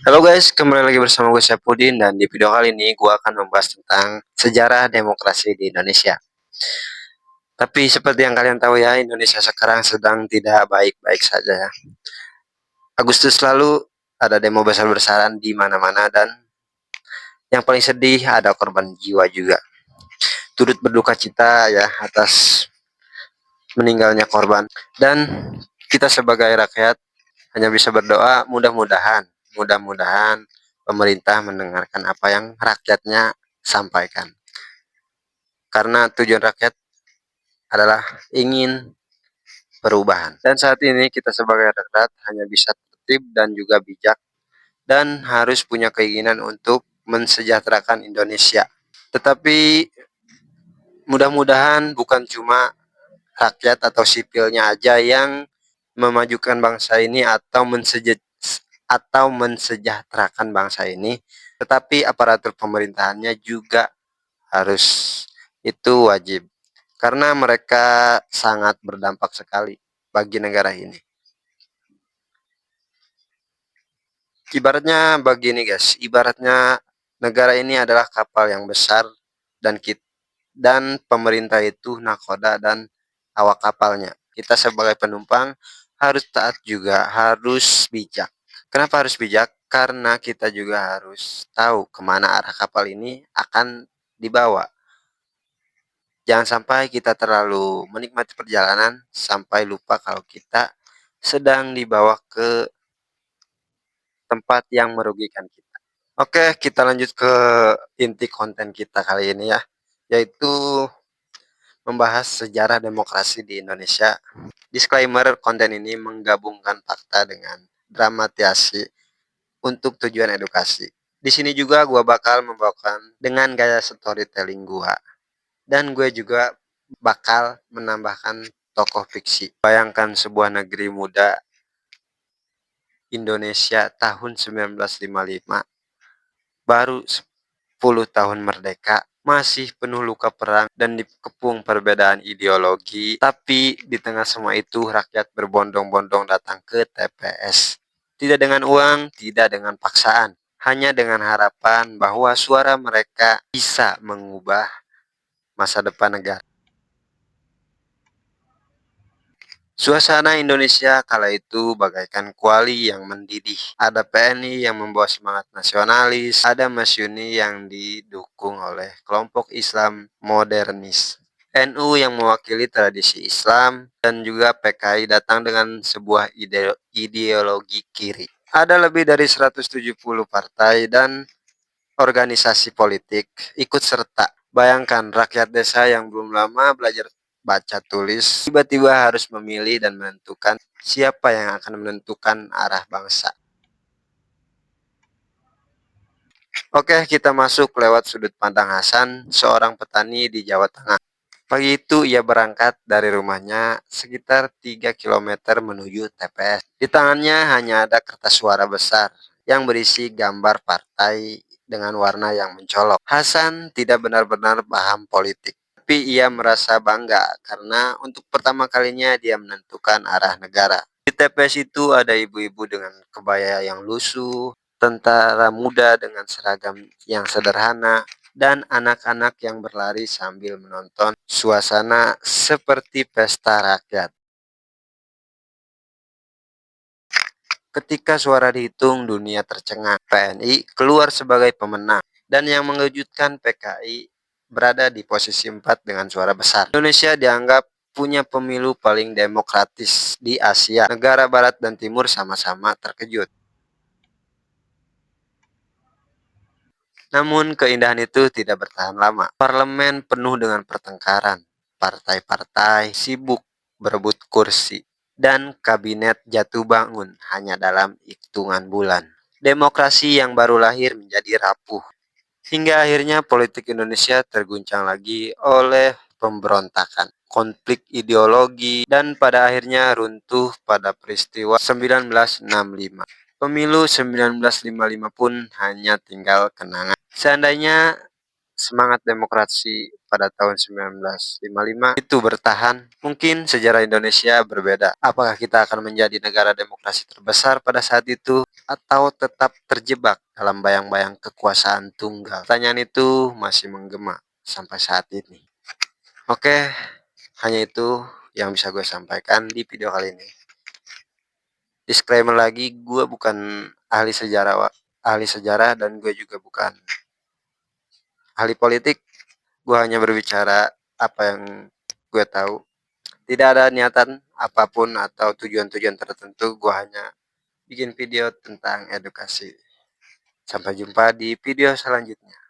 Halo guys, kembali lagi bersama gue Syafudin dan di video kali ini gue akan membahas tentang sejarah demokrasi di Indonesia. Tapi seperti yang kalian tahu ya, Indonesia sekarang sedang tidak baik-baik saja ya. Agustus lalu ada demo besar-besaran di mana-mana dan yang paling sedih ada korban jiwa juga. Turut berduka cita ya atas meninggalnya korban dan kita sebagai rakyat hanya bisa berdoa mudah-mudahan pemerintah mendengarkan apa yang rakyatnya sampaikan. Karena tujuan rakyat adalah ingin perubahan. Dan saat ini kita sebagai rakyat hanya bisa tertib dan juga bijak dan harus punya keinginan untuk mensejahterakan Indonesia. Tetapi mudah-mudahan bukan cuma rakyat atau sipilnya aja yang memajukan bangsa ini atau mensejahterakan bangsa ini, tetapi aparatur pemerintahannya juga harus, itu wajib karena mereka sangat berdampak sekali bagi negara ini. Ibaratnya begini guys, ibaratnya negara ini adalah kapal yang besar dan pemerintah itu nakoda dan awak kapalnya. Kita sebagai penumpang harus taat juga, harus bijak. Kenapa harus bijak? Karena kita juga harus tahu kemana arah kapal ini akan dibawa. Jangan sampai kita terlalu menikmati perjalanan sampai lupa kalau kita sedang dibawa ke tempat yang merugikan kita. Oke, kita lanjut ke inti konten kita kali ini ya, yaitu membahas sejarah demokrasi di Indonesia. Disclaimer, konten ini menggabungkan fakta dengan dramatisasi untuk tujuan edukasi. Di sini juga gue bakal membawakan dengan gaya storytelling gue. Dan gue juga bakal menambahkan tokoh fiksi. Bayangkan sebuah negeri muda Indonesia tahun 1955, baru 10 tahun merdeka, masih penuh luka perang dan dikepung perbedaan ideologi. Tapi di tengah semua itu rakyat berbondong-bondong datang ke TPS. Tidak dengan uang, tidak dengan paksaan, hanya dengan harapan bahwa suara mereka bisa mengubah masa depan negara. Suasana Indonesia kala itu bagaikan kuali yang mendidih. Ada PNI yang membawa semangat nasionalis, ada Masyuni yang didukung oleh kelompok Islam modernis, NU yang mewakili tradisi Islam, dan juga PKI datang dengan sebuah ideologi kiri. Ada lebih dari 170 partai dan organisasi politik ikut serta. Bayangkan rakyat desa yang belum lama belajar baca tulis tiba-tiba harus memilih dan menentukan siapa yang akan menentukan arah bangsa. Oke, kita masuk lewat sudut pandang Hasan, seorang petani di Jawa Tengah. Pagi itu ia berangkat dari rumahnya sekitar 3 kilometer menuju TPS. Di tangannya hanya ada kertas suara besar yang berisi gambar partai dengan warna yang mencolok. Hasan tidak benar-benar paham politik, tapi ia merasa bangga karena untuk pertama kalinya dia menentukan arah negara. Di TPS itu ada ibu-ibu dengan kebaya yang lusuh, tentara muda dengan seragam yang sederhana, dan anak-anak yang berlari sambil menonton suasana seperti pesta rakyat. Ketika suara dihitung, dunia tercengang. PNI keluar sebagai pemenang, dan yang mengejutkan PKI berada di posisi 4 dengan suara besar. Indonesia dianggap punya pemilu paling demokratis di Asia. Negara Barat dan Timur sama-sama terkejut. Namun keindahan itu tidak bertahan lama. Parlemen penuh dengan pertengkaran. Partai-partai sibuk berebut kursi. Dan kabinet jatuh bangun hanya dalam hitungan bulan. Demokrasi yang baru lahir menjadi rapuh. Hingga akhirnya politik Indonesia terguncang lagi oleh pemberontakan, konflik ideologi, dan pada akhirnya runtuh pada peristiwa 1965. Pemilu 1955 pun hanya tinggal kenangan. Seandainya semangat demokrasi pada tahun 1955 itu bertahan, mungkin sejarah Indonesia berbeda. Apakah kita akan menjadi negara demokrasi terbesar pada saat itu, atau tetap terjebak dalam bayang-bayang kekuasaan tunggal? Pertanyaan itu masih menggema sampai saat ini. Oke, hanya itu yang bisa gue sampaikan di video kali ini. Disclaimer lagi, gue bukan ahli sejarah dan gue juga bukan ahli politik. Gue hanya berbicara apa yang gue tahu. Tidak ada niatan apapun atau tujuan-tujuan tertentu. Gue hanya bikin video tentang edukasi. Sampai jumpa di video selanjutnya.